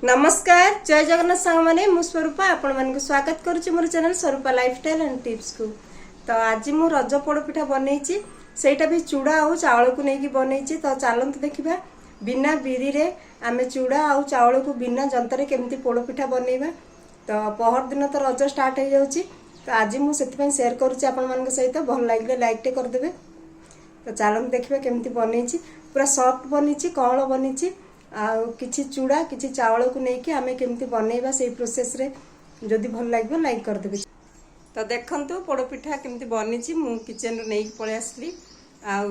नमस्कार जय जगन्नाथ सांग माने मु स्वरूपा आपण मानक स्वागत करूची मोर channel Swarupa lifestyle and tips को। तो आज मु रज पोड़ पिठा बनैची सेटा भी चूड़ा आउ चावल को नेकी बनैची। तो चलंतु देखिबा बिना बिरी रे आमे चूड़ा आउ चावल को बिना जंतरे केमती पोड़ पिठा बनैबा। तो पहर दिन तो रज स्टार्ट हो जाउची। तो आज मु सेति पय शेयर करूची आपण मानक सहित भल लागले लाइक टे कर देबे। तो चलंतु देखिबा केमती बनैची पूरा सॉफ्ट बनीची कौळ बनीची आउ किछि चूड़ा किछि चावल को नेकी आमे केमती बनैबा से प्रोसेस रे जदि भल लागबो लाइक कर देबे। तो देखंतु पोड़ पिठा केमती बनीची मु किचन रे नेकी पळे आसली आउ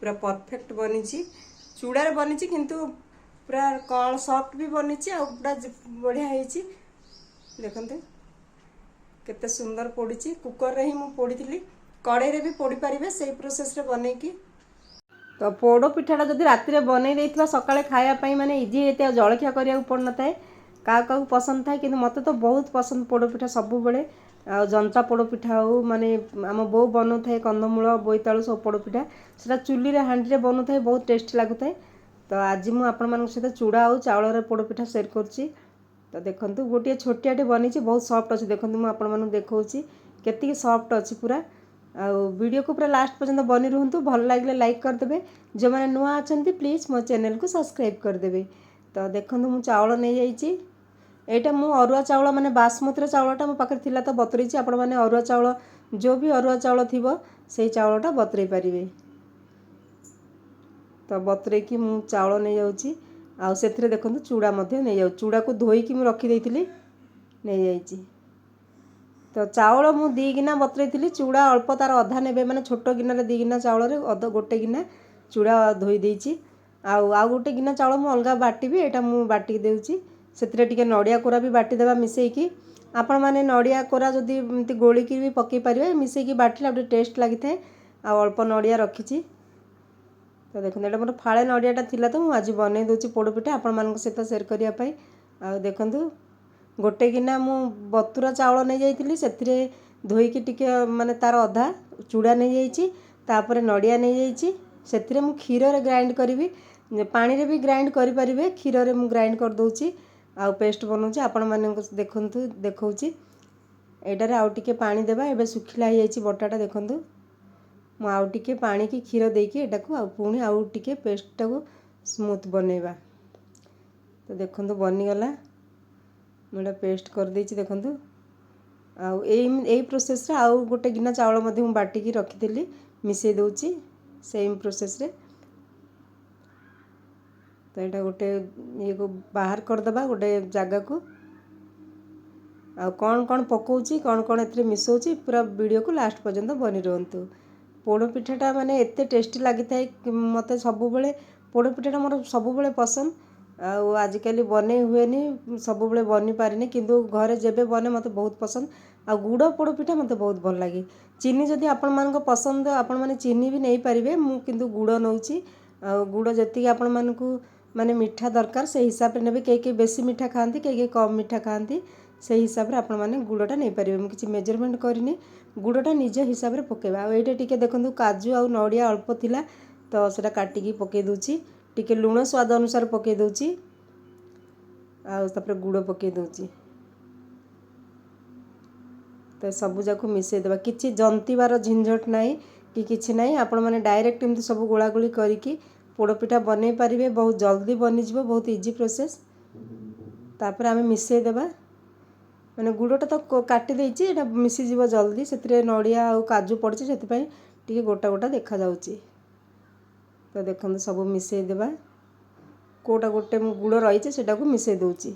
पूरा परफेक्ट बनीची चूड़ा रे बनीची किंतु पूरा कौळ सॉफ्ट भी बनीची आउ पूरा बढ़िया हेची। देखंतु केते सुंदर पोड़ीची कुकर रे ही मु पोड़ीथिली कड़े रे भी पोड़ी परिबे सेही प्रोसेस रे बनेकी। तो पोड़ पिठाटा जदि राति रे बनै देइथिबा सकाळे खाया पई माने इजी हेते जळखिया करिया पड़ न थाए का पसंद थाए किंतु मते तो बहुत पसंद पोड़ पिठा सब बेले आ जंता पोड़ पिठा हो माने आम बो बनु थाए कंदमूल बोईतालु सब पोड़ पिठा सेटा चुली रे हांडी रे बनु थाए बहुत टेस्टी लागु थाए। तो आज मु आपण मानक सहित चूड़ा आ चावल रे पोड़ पिठा शेयर करछि। तो देखंतु गोटे छोटियाटे बनीची बहुत सॉफ्ट अछि। देखंतु मु आपण मानक देखौछि केति सॉफ्ट अछि पूरा आउ वीडियो को पूरा लास्ट पर्यंत बनी रुहतु भल लागले लाइक कर देबे। जो माने नुआ अछंती प्लीज मो चैनल को सब्सक्राइब कर देबे। तो देखंतु मु चावल नै जाईची एटा मु अरुआ चावल माने बासमती चावलटा मो पाकर थिला तो बतरैची आपण माने अरुआ चावल जो भी अरुआ चावल थिबो सेही चावलटा बतरै परिबे। तो बतरै की मु चावल नै जाउची आउ सेथिरे देखंतु चूड़ा मध्ये नै जाउ चूड़ा को धोई की मु रखी देइथिली नै जाईची। तो चावल मु 2 गिना बतरैथिली चूड़ा अल्प तार अधा नेबे माने छोटो गिना रे 2 गिना चावल रे अध गोटे गिना चूड़ा धोई देइची आउ गोटे गिना चावल मु अलगा बाटीबी एटा मु बाटी देउची सेतिरे टिके नडिया कोरा भी बाटी देबा मिसेई की आपण माने नडिया कोरा जदी एमती गोली की भी पक्की परिबे मिसेई की बाटीला बडे टेस्ट लागि थाए आ अल्प नडिया रखीची। तो देखन एटा मोर फाळे नडियाटा थिला तो मु आज बनै दोची पोड़ पिठा आपण मानक सहित शेयर करिया पई। आ देखंतु गोटे गिना मु बतुरा चावल नै जाइथिली सेतिरे धोई की टिके माने तार अधा चूड़ा नै जाइची तापरे नडिया नै जाइची सेतिरे मु खीर रे ग्राइंड करिवि पानी रे भी ग्राइंड करि परिबे खीर रे मु ग्राइंड कर दोची आ पेस्ट बनौची आपण मानक देखंतु देखौची एटा रे आउ टिके पानी देबा एबे सुखिला हो जाइची बटाटा देखंतु मु आउ टिके पानी की खीर देई की एटा को आ पुणी आउ टिके पेस्ट को स्मूथ बनेबा। तो देखंतु बनी गला मुडा पेस्ट कर देइची देखंतु आउ एई प्रोसेस रे आउ गोटे गिना चावल मध्ये मु बाटी की रखी देली मिसेई दोची सेम प्रोसेस रे। तो एटा गोटे ये को बाहर कर दबा गोटे जगह को आ कौन कौन पकोची कौन कौन एथरे मिसोची पूरा वीडियो को लास्ट पर्यंत बनी रहंतु। पोड़ पिठाटा माने एते टेस्टी लागि थाए मते सब बेले पोड़ पिठाटा मोर सब बेले पसंद आउ आजिकली बने हुए नहीं सब बेले बनी पारिनी किंतु घरे जेबे बने मते बहुत पसंद आ गुड़ पोड़ पिठा मते बहुत भल लागी। चीनी जदि आपण मानक पसंद आपण माने चीनी भी नहीं पारिबे मु किंतु गुड़ नउची आ गुड़ जति आपण मानकू माने मीठा दरकार से हिसाब रे नेबे के बेसी मीठा खांती के कम मीठा खांती से हिसाब रे आपण माने गुड़टा नहीं पारिबे मु किछि मेजरमेंट करिनी गुड़टा निज हिसाब रे पकेबा। आ एटा टिके देखंतु काजू आ नडिया अल्प थिला तो सेटा काटी की पके दोची टिके लूण स्वाद अनुसार पके दोची आ तापर गुड़ पके दोची। तो सबु जाको मिसे देबा किछि जंतीबार झंझट नाही कि किछि नाही आपण माने डायरेक्ट एमती सब गोळा गोळी करिकी पोड़ पिठा बनै परिबे बहुत जल्दी बनि जिवो बहुत इजी प्रोसेस। तापर आमे मिसे देबा माने गुड़टा तो काटी देइची एटा मिसी जिवो जल्दी सेतिरे नडिया आ काजू पड़ची सेति पई टिके गोटा गोटा देखा जाउची। तो देखंतु सब मिसे देबा कोटा गोटे गुड़ रही सेटा को मिसे दोची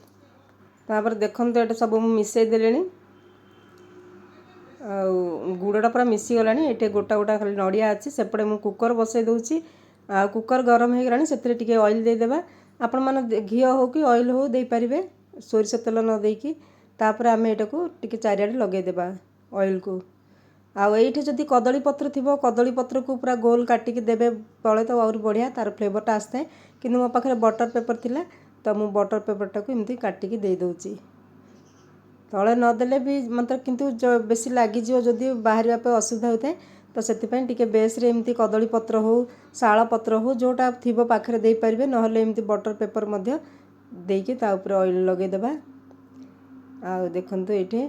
तापर देखंतु एटा सब मिसे देलेनी आ गुड़टा पूरा मिसी गलानी एटे गोटा गोटा खाली नडिया अछि सेपड़े मु कुकर बसै दोची आ कुकर गरम हे गलानी सेतिरे टिके ऑयल दे देबा आपण माने घी हो कि ऑयल हो दे परिबे सोरिष तेल न देकी तापर आमे एटा को टिके चारियाडे लगे देबा ऑयल को आ एठी जदि कदली पत्र थिबो कदली पत्र को पूरा गोल काटी के देबे तळे तो और बढ़िया तार फ्लेवरटा आस्ते किंतु मो पाखरे बटर पेपर थिला तो मु बटर पेपरटा को एमती काटी के दे दोची तळे न देले भी मतलब किंतु बेसी लागि जिवो जदि बाहरिया पे असुविधा होते तो सेति पय टिके बेस रे एमती कदली पत्र हो शाळ पत्र हो जोटा थिबो पाखरे दे परिबे नहले एमती बटर पेपर मध्य देके ता ऊपर ऑयल लगेदेबा। आ देखंतु एठे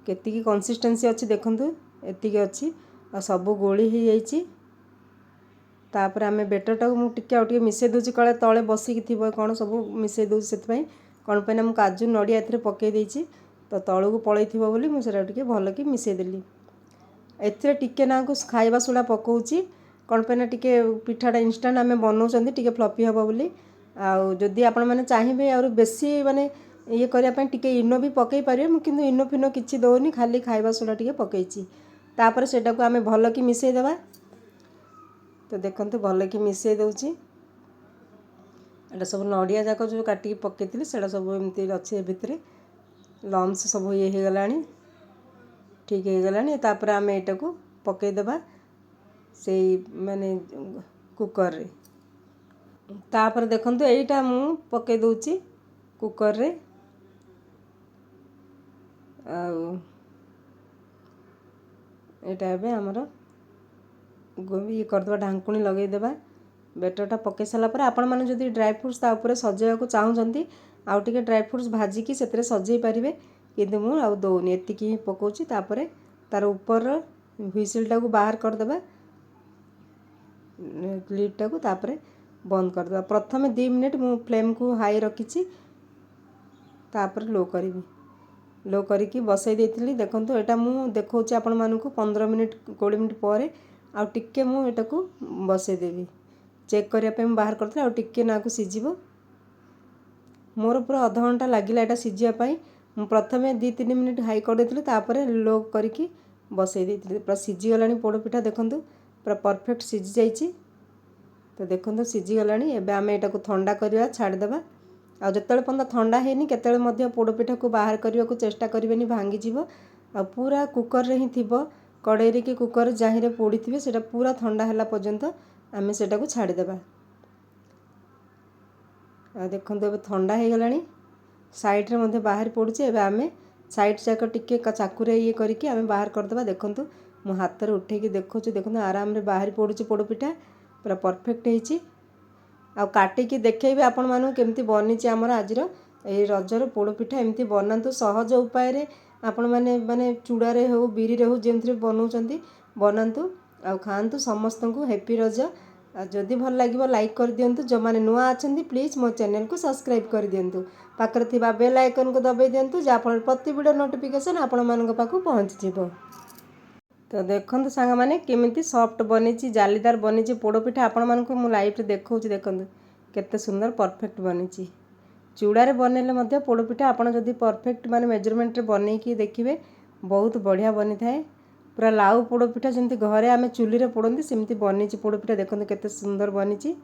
केतिकी कंसिस्टेंसी अच्छी देखंतु एतिकी अच्छी आ सब गोली हो जाइए। तापर आम बेटरटा को टिके मिसई दूसरी कले तले बसिकी थी कौन सब मिसई दूसरी से कौन पे ना काजू नड़िया ए पकई देती तो तलू को पलई थी बोली मुझे भल कि मिसईदेली। एथिरे टिके ना को खाइबा सोडा पकाउची कौन पे ना टिके पिठाटा इंस्टांट आम बनाऊँ टिके फ्लफी हम बोली। आदि आपण मैंने चाहिए और बेसी माने ये करने टिके इनो भी पकई पारे किंतु इनो फिनो किसी दौनी खाली खाइबा सोडा टिके पकईची। तापर सेटा को आम भल कि मिसई देबा। तो देखंतु भल कि मिसई दउची एटा सब नड़िया जाक जो काटिकी पकईली सेटा सब एमती अच्छे भितर लम्स सब ये हो गलानी ठीक हो गलानी। तापर आम एटा को पकईदेबा से माने कुकर रे। तापर देखंतु एटा मु पकई दउची कुकर रे। एटा एबे हमर ये करदबा ढांकुणी लगेदेबा। बेटरटा पकई सारा पर आपण माने जदि ड्राई फ्रूट्स ता ऊपर सजेया को चाहुचंती आउ टिके ड्राई फ्रूट्स भाजिकी सेतरे सजेई पारिबे किंतु मु आउ दउनी एतिकी पकाउची। तापर तार ऊपर व्हिसिलटा को बाहर करदेबा लिडटा को तापर बंद करदेबा। प्रथमे 2 मिनिट मु फ्लेम को हाई रखिची तापर लो करी लो करिकी बसई देइथिली। देखंतु एटा मु देखौची आपण मानकु 15 मिनिट 20 मिनिट पर आउ टिके मु एटा को बसई देबी चेक करिया पे बाहर करथि आउ टिके ना को सिजिबो। मोर पूरा आधा घंटा लागिला एटा सिजिया पाई। मु प्रथमे 2-3 मिनिट हाई कर देइथिली तापर लो करिकी बसई देइथिली। पूरा सिजि गलानी पोड़ पिठा देखंतु पूरा परफेक्ट सिजि जाइची। तो देखंतु सिजि गलानी। एबे आमे एटा को ठंडा करिया छाड़ देबा। आ जतले पंदा ठंडा हेनी केतले मध्य पोड़ पिठा को बाहर करिया को चेष्टा करिवेनी भांगी जीवो। आ पूरा कुकर रे ही थिबो कड़ाई रे कि कुकर जाहि रे पोड़ी थिबे सेटा पूरा ठंडा हला पर्यंत आमे सेटा को छाड़ी देबा। आ देखंतु एबे ठंडा हे गलानी साइड रे मध्य बाहर पड़ुची। एबे आमे साइड जाक टिके चाकू रे ये करिकी आमे बाहर कर देबा। देखंतु मु हाथ रे उठे की देखौची देखंतु आराम रे बाहर पड़ुची पोड़ पिठा पूरा परफेक्ट हेची। आ काटिकी देखैबे आपण मानु केमती बनिची हमर आजिर ए रजर पोड़ पिठा एमती बनांतु सहज उपाय रे आपण माने चूड़ा रे हो बिरी रे हो जेमथि बनाउचंती बनांतु आ खांतु। समस्तंकु हैप्पी रज। जदि भल लागिबो लाइक कर दियंतु। जो माने नुआ अछंती प्लीज मो चैनल को सब्सक्राइब कर दियंतु। पाखरे थिबा बेल आइकन को दबाई दियंतु जा फल प्रति वीडियो नोटिफिकेशन आपण मानक पाखु पहुंच जिवो। तो देखंतु सांगा माने केमिति सॉफ्ट बनिची जालीदार बनिची पोड़ पिठा आपण मानक मु लाइव रे देखौची। देखंतु केते सुंदर परफेक्ट बनिची। चूड़ा रे बनेले मध्य पोड़ पिठा आपण जदि परफेक्ट माने मेजरमेंट रे बनेकी देखिबे बहुत बढ़िया बनी थाए। पूरा लाउ पोड़ पिठा जंती घरे आमे चुली रे पोड़ंती सेमती बनिची पोड़ पिठा। देखंतु केते सुंदर बनिची।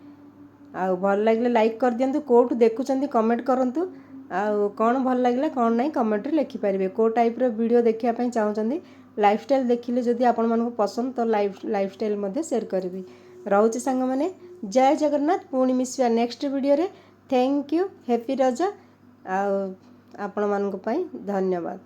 आ भल लागले लाइक कर दियंतु। कोठु देखुचंती कमेंट करंतु। आ कोन भल लागले कोन नै कमेंट रे लिखि पारिबे। को टाइप रो वीडियो देखिया पई चाहुचंती लाइफस्टाइल देखिले जदि आपण मानकु पसंद तो लाइफस्टाइल मध्ये शेयर करबी। रहउची संग माने जय जगन्नाथ। पुणी मिसवा नेक्स्ट वीडियो रे। Thank you. हैप्पी रज। आ आपण मानकु पई धन्यवाद।